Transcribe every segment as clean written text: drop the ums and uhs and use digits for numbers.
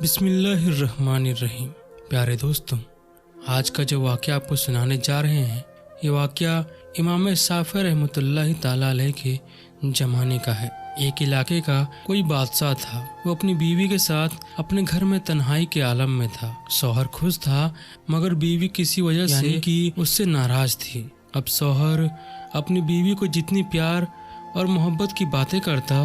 बिस्मिल्लाहिर्रहमानिर्रहीम। प्यारे दोस्तों, आज का जो वाक़या आपको सुनाने जा रहे हैं, ये वाक़या इमाम साफ़ी रहमतुल्लाहि ताला अलैह के ज़माने का है। एक इलाके का कोई बादशाह था। वो अपनी बीवी के साथ अपने घर में तन्हाई के आलम में था। शौहर खुश था, मगर बीवी किसी वजह से कि उससे नाराज थी। अब शौहर अपनी बीवी को जितनी प्यार और मोहब्बत की बातें करता,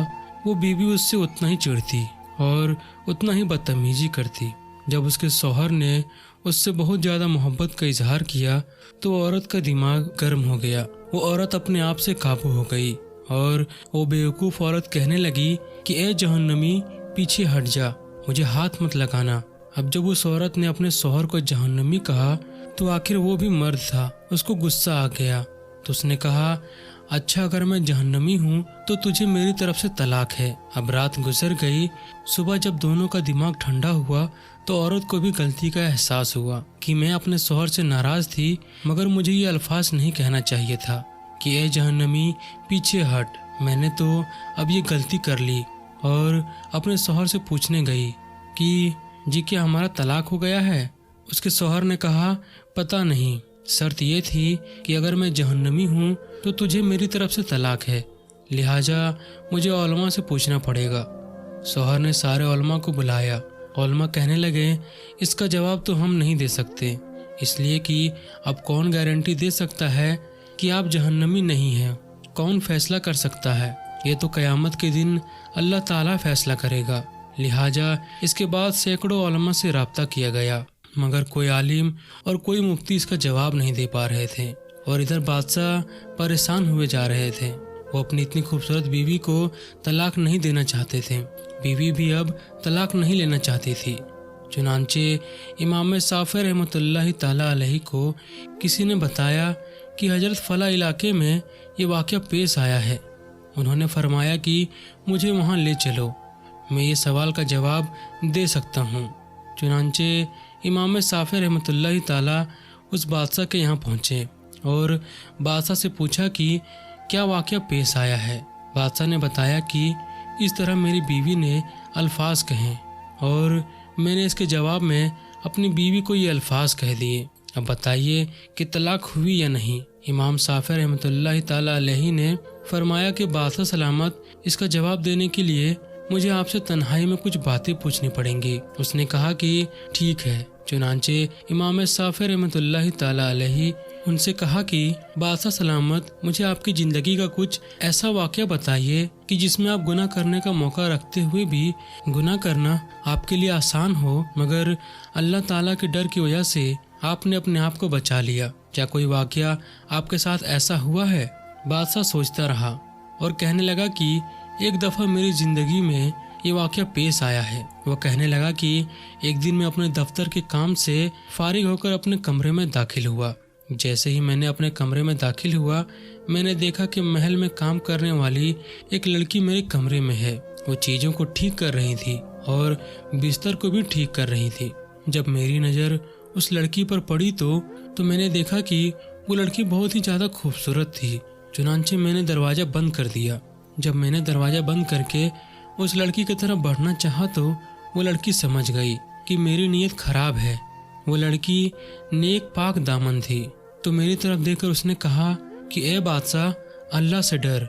वो बीवी उससे उतना ही चिढ़ती और उतना ही बदतमीजी करती। जब उसके शौहर ने उससे बहुत ज़्यादा मोहब्बत का इजहार किया तो औरत का दिमाग गर्म हो गया। वो औरत अपने आप से काबू हो गई और वो बेवकूफ़ औरत कहने लगी कि ए जहन्नमी, पीछे हट जा, मुझे हाथ मत लगाना। अब जब उस औरत ने अपने शौहर को जहन्नमी कहा तो आखिर वो भी मर्द था, उसको गुस्सा आ गया। तो उसने कहा, अच्छा, अगर मैं जहन्नमी हूँ तो तुझे मेरी तरफ से तलाक है। अब रात गुजर गई। सुबह जब दोनों का दिमाग ठंडा हुआ तो औरत को भी गलती का एहसास हुआ कि मैं अपने शौहर से नाराज थी, मगर मुझे ये अल्फाज नहीं कहना चाहिए था कि ए जहन्नमी, पीछे हट। मैंने तो अब ये गलती कर ली और अपने शौहर से पूछने गई कि जी क्या हमारा तलाक हो गया है। उसके शौहर ने कहा, पता नहीं, शर्त ये थी कि अगर मैं जहन्नमी हूँ तो तुझे मेरी तरफ से तलाक है, लिहाजा मुझे उलमा से पूछना पड़ेगा। शौहर ने सारे उलमा को बुलाया। उलमा कहने लगे, इसका जवाब तो हम नहीं दे सकते, इसलिए कि अब कौन गारंटी दे सकता है कि आप जहन्नमी नहीं हैं। कौन फैसला कर सकता है? ये तो क़यामत के दिन अल्लाह ताला फैसला करेगा। लिहाजा इसके बाद सैकड़ों उलमा से राब्ता किया गया, मगर कोई आलिम और कोई मुफ्ती इसका जवाब नहीं दे पा रहे थे। और इधर बादशाह परेशान हुए जा रहे थे। वो अपनी इतनी खूबसूरत बीवी को तलाक नहीं देना चाहते थे। बीवी भी अब तलाक नहीं लेना चाहती थी। चुनांचे इमाम साफ़ी रहमतुल्लाहि ताला अलैहि को किसी ने बताया कि हजरत फला इलाके में ये वाक़या पेश आया है। उन्होंने फरमाया कि मुझे वहाँ ले चलो, मैं ये सवाल का जवाब दे सकता हूँ। चुनांचे इमाम साफ़ी रहमतुल्लाहि ताला उस बादशाह के यहाँ पहुँचे और बादशाह से पूछा कि क्या वाक़या पेश आया है। बादशाह ने बताया कि इस तरह मेरी बीवी ने अल्फाज कहे और मैंने इसके जवाब में अपनी बीवी को ये अल्फाज कह दिए। अब बताइए कि तलाक हुई या नहीं। इमाम साफ़ी रहमतुल्लाहि ताला अलैहि ने फरमाया कि बादशाह सलामत, इसका जवाब देने के लिए मुझे आपसे तन्हाई में कुछ बातें पूछनी पड़ेंगी। उसने कहा कि ठीक है। चुनांचे इमाम साफ़ी रहमतुल्लाहि ताला अलैहि उनसे कहा कि बादशाह सलामत, मुझे आपकी ज़िंदगी का कुछ ऐसा वाक़या बताइए कि जिसमें आप गुनाह करने का मौका रखते हुए भी गुनाह करना आपके लिए आसान हो, मगर अल्लाह ताला के डर की वजह से आपने अपने आप को बचा लिया। क्या कोई वाक़या आपके साथ ऐसा हुआ है? बादशाह सोचता रहा और कहने लगा कि एक दफ़ा मेरी ज़िंदगी में ये वाक़या पेश आया है। वो कहने लगा कि एक दिन मैं अपने दफ्तर के काम से फारिग होकर अपने कमरे में दाखिल हुआ। जैसे ही मैंने अपने कमरे में दाखिल हुआ, मैंने देखा कि महल में काम करने वाली एक लड़की मेरे कमरे में है। वो चीज़ों को ठीक कर रही थी और बिस्तर को भी ठीक कर रही थी। जब मेरी नज़र उस लड़की पर पड़ी तो मैंने देखा कि वो लड़की बहुत ही ज़्यादा खूबसूरत थी। चुनांचे मैंने दरवाज़ा बंद कर दिया। जब मैंने दरवाज़ा बंद करके उस लड़की की तरफ बढ़ना चाहा तो वो लड़की समझ गई कि मेरी नीयत खराब है। वो लड़की नेक पाक दामन थी। तो मेरी तरफ देखकर उसने कहा कि ए बादशाह, अल्लाह से डर।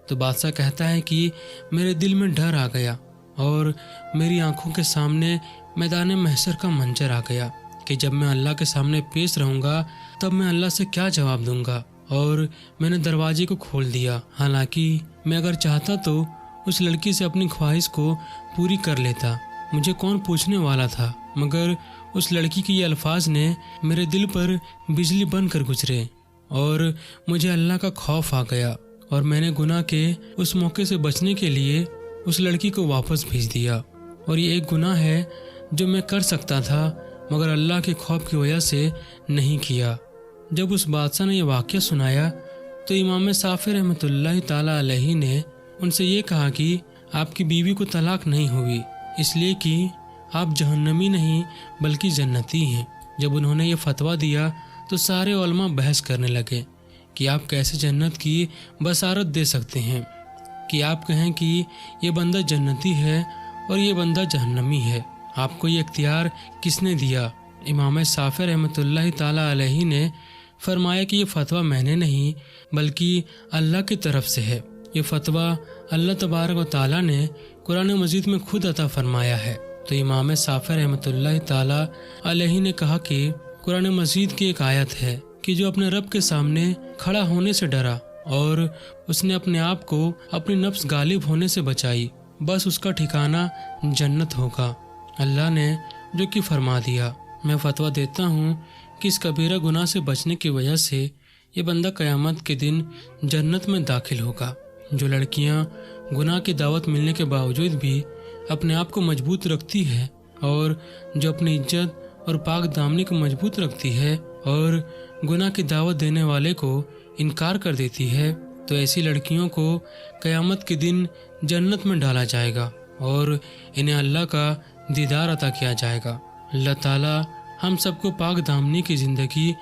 तो बादशाह कहता है कि मेरे दिल में डर आ गया और मेरी आंखों के सामने मैदान महशर का मंजर आ गया कि जब मैं अल्लाह के सामने पेश रहूँगा तब मैं अल्लाह से क्या जवाब दूंगा। और मैंने दरवाजे को खोल दिया। हालांकि मैं अगर चाहता तो उस लड़की से अपनी ख्वाहिश को पूरी कर लेता, मुझे कौन पूछने वाला था, मगर उस लड़की के ये अल्फाज ने मेरे दिल पर बिजली बनकर गुजरे और मुझे अल्लाह का खौफ आ गया और मैंने गुनाह के उस मौके से बचने के लिए उस लड़की को वापस भेज दिया। और ये एक गुनाह है जो मैं कर सकता था, मगर अल्लाह के खौफ की वजह से नहीं किया। जब उस बादशाह ने यह वाक़या सुनाया तो इमाम साफ़ी रहमतुल्लाहि ताला अलैहि ने उनसे ये कहा कि आपकी बीवी को तलाक नहीं हुई इसलिए कि आप जहन्नमी नहीं बल्कि जन्नती हैं। जब उन्होंने ये फतवा दिया तो सारे उलमा बहस करने लगे कि आप कैसे जन्नत की बसारत दे सकते हैं, कि आप कहें कि ये बंदा जन्नती है और ये बंदा जहन्नमी है। آپ کو یہ اختیار کس نے دیا؟ امام شافعی رحمۃ اللہ تعالیٰ علیہ نے فرمایا کہ یہ فتویٰ میں نے نہیں بلکہ اللہ کی طرف سے ہے۔ یہ فتویٰ اللہ تبارک و تعالیٰ نے قرآن مجید میں خود عطا فرمایا ہے۔ تو امام شافعی رحمۃ اللہ تعالیٰ علیہ نے کہا کہ قرآن مجید کی ایک آیت ہے کہ جو اپنے رب کے سامنے کھڑا ہونے سے ڈرا اور اس نے اپنے آپ کو اپنی نفس غالب ہونے سے بچائی، بس اس کا ٹھکانہ جنت ہوگا۔ اللہ نے جو کہ فرما دیا۔ میں فتویٰ دیتا ہوں کہ اس کبیرہ گناہ سے بچنے کی وجہ سے یہ بندہ قیامت کے دن جنت میں داخل ہوگا۔ جو لڑکیاں گناہ کی دعوت ملنے کے باوجود بھی اپنے آپ کو مضبوط رکھتی ہے اور جو اپنی عزت اور پاک دامنی کو مضبوط رکھتی ہے اور گناہ کی دعوت دینے والے کو انکار کر دیتی ہے، تو ایسی لڑکیوں کو قیامت کے دن جنت میں ڈالا جائے گا اور انہیں اللہ کا دیدار عطا کیا جائے گا۔ اللہ تعالیٰ ہم سب کو پاک دامنی کی زندگی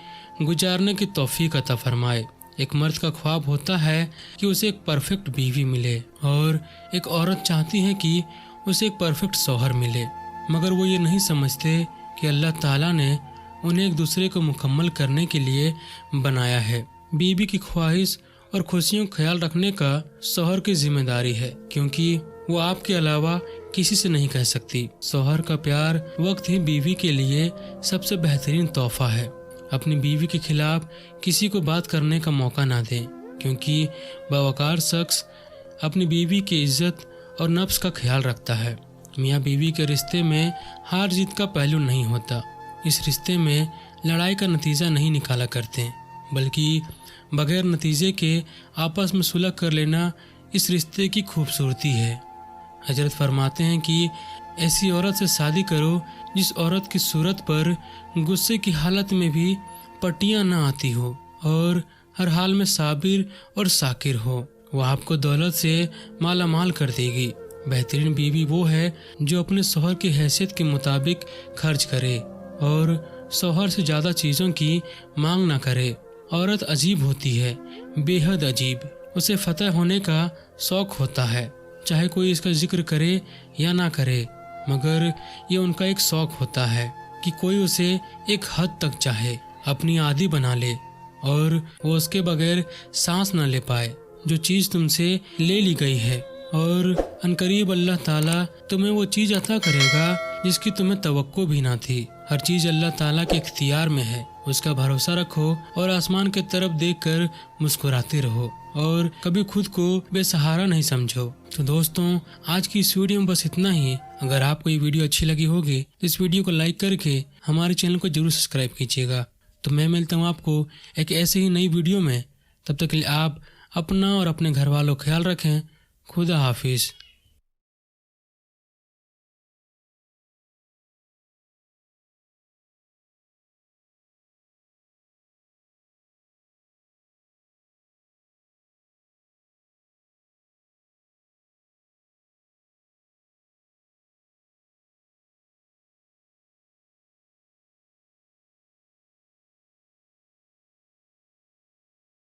گزارنے کی توفیق عطا فرمائے۔ ایک مرد کا خواب ہوتا ہے کہ اسے ایک پرفیکٹ بیوی ملے اور ایک عورت چاہتی ہے کہ اسے ایک پرفیکٹ شوہر ملے، مگر وہ یہ نہیں سمجھتے کہ اللہ تعالیٰ نے انہیں ایک دوسرے کو مکمل کرنے کے لیے بنایا ہے۔ بیوی کی خواہش اور خوشیوں کا خیال رکھنے کا شوہر کی ذمہ داری ہے، کیونکہ وہ آپ کے علاوہ کسی سے نہیں کہہ سکتی۔ شوہر کا پیار وقت ہی بیوی کے لیے سب سے بہترین تحفہ ہے۔ اپنی بیوی کے خلاف کسی کو بات کرنے کا موقع نہ دیں، کیونکہ باوقار شخص اپنی بیوی کی عزت اور نفس کا خیال رکھتا ہے۔ میاں بیوی کے رشتے میں ہار جیت کا پہلو نہیں ہوتا۔ اس رشتے میں لڑائی کا نتیجہ نہیں نکالا کرتے، بلکہ بغیر نتیجے کے آپس میں صلح کر لینا اس رشتے کی خوبصورتی ہے۔ حضرت فرماتے ہیں کہ ایسی عورت سے شادی کرو جس عورت کی صورت پر غصے کی حالت میں بھی پٹیاں نہ آتی ہو اور ہر حال میں صابر اور شاکر ہو۔ وہ آپ کو دولت سے مالا مال کر دے گی۔ بہترین بیوی وہ ہے جو اپنے شوہر کی حیثیت کے مطابق خرچ کرے اور شوہر سے زیادہ چیزوں کی مانگ نہ کرے۔ عورت عجیب ہوتی ہے، بے حد عجیب۔ اسے فتح ہونے کا شوق ہوتا ہے، چاہے کوئی اس کا ذکر کرے یا نہ کرے، مگر یہ ان کا ایک شوق ہوتا ہے کہ کوئی اسے ایک حد تک چاہے، اپنی عادی بنا لے اور وہ اس کے بغیر سانس نہ لے پائے۔ جو چیز تم سے لے لی گئی ہے، اور عنقریب اللہ تعالیٰ تمہیں وہ چیز عطا کرے گا جس کی تمہیں توقع بھی نہ تھی۔ ہر چیز اللہ تعالیٰ کے اختیار میں ہے، اس کا بھروسہ رکھو اور آسمان کی طرف دیکھ کر مسکراتے رہو اور کبھی خود کو بے سہارا نہیں سمجھو۔ تو دوستوں، آج کی اس ویڈیو میں بس اتنا ہی۔ اگر آپ کو یہ ویڈیو اچھی لگی ہوگی تو اس ویڈیو کو لائک کر کے ہمارے چینل کو ضرور سبسکرائب کیجیے گا۔ تو میں ملتا ہوں آپ کو ایک ایسے ہی نئی ویڈیو میں، تب تک کے لیے آپ اپنا اور اپنے گھر والوں کا خیال رکھیں۔ خدا حافظ۔